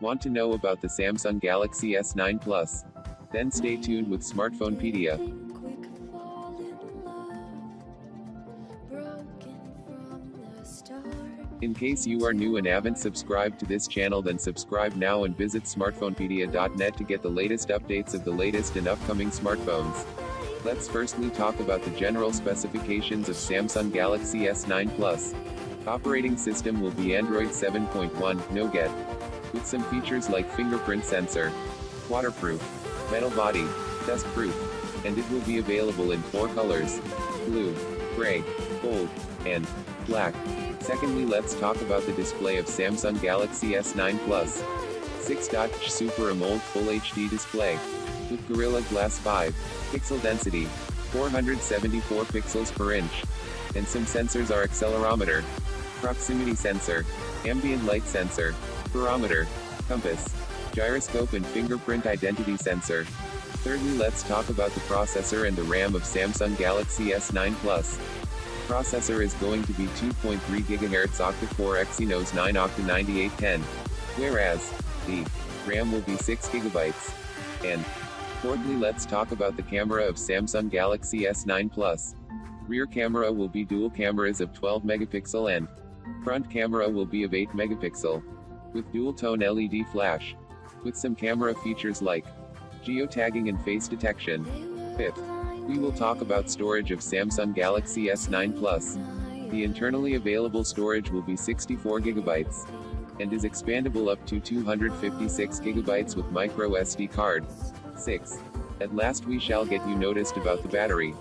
Want to know about the Samsung Galaxy S9 Plus? Then stay tuned with Smartphonepedia. In case you are new and haven't subscribed to this channel, then subscribe now and visit smartphonepedia.net to get the latest updates of the latest and upcoming smartphones. Let's firstly talk about the general specifications of Samsung Galaxy S9 Plus. Operating system will be Android 7.1, Nougat, with some features like fingerprint sensor, waterproof, metal body, dustproof, and it will be available in 4 colors: blue, gray, gold, and black. Secondly, let's talk about the display of Samsung Galaxy S9 Plus. 6-inch Super AMOLED Full HD display with Gorilla Glass 5, pixel density 474 pixels per inch, and some sensors are accelerometer, proximity sensor, ambient light sensor, barometer, compass, gyroscope and fingerprint identity sensor. Thirdly, let's talk about the processor and the RAM of Samsung Galaxy S9 Plus. Processor is going to be 2.3 GHz octa-core Exynos 9-Octa-9810, whereas the RAM will be 6 GB. And fourthly, let's talk about the camera of Samsung Galaxy S9 Plus. Rear camera will be dual cameras of 12 megapixel and front camera will be of 8 megapixel, with dual tone LED flash, with some camera features like geotagging and face detection. Fifth, we will talk about storage of Samsung Galaxy S9 Plus. The internally available storage will be 64 GB, and is expandable up to 256 GB with micro SD card. 6. At last we shall get you noticed about the battery.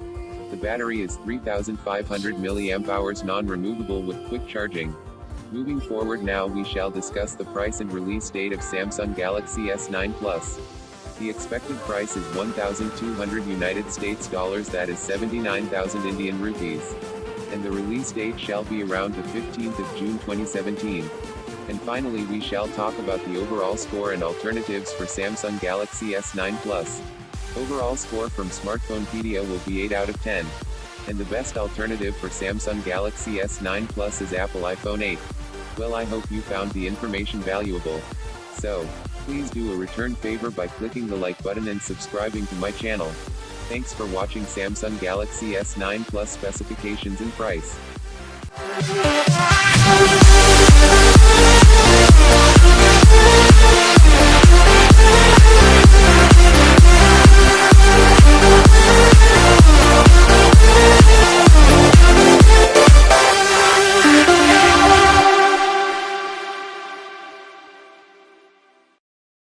The battery is 3500 mAh non-removable with quick charging. Moving forward now we shall discuss the price and release date of Samsung Galaxy S9 Plus. The expected price is $1,200 United States dollars, that is 79,000 Indian rupees. And the release date shall be around the 15th of June 2017. And finally we shall talk about the overall score and alternatives for Samsung Galaxy S9 Plus. Overall score from Smartphonepedia will be 8 out of 10. And the best alternative for Samsung Galaxy S9 Plus is Apple iPhone 8. Well, I hope you found the information valuable. So, please do a return favor by clicking the like button and subscribing to my channel. Thanks for watching Samsung Galaxy S9 Plus specifications and price.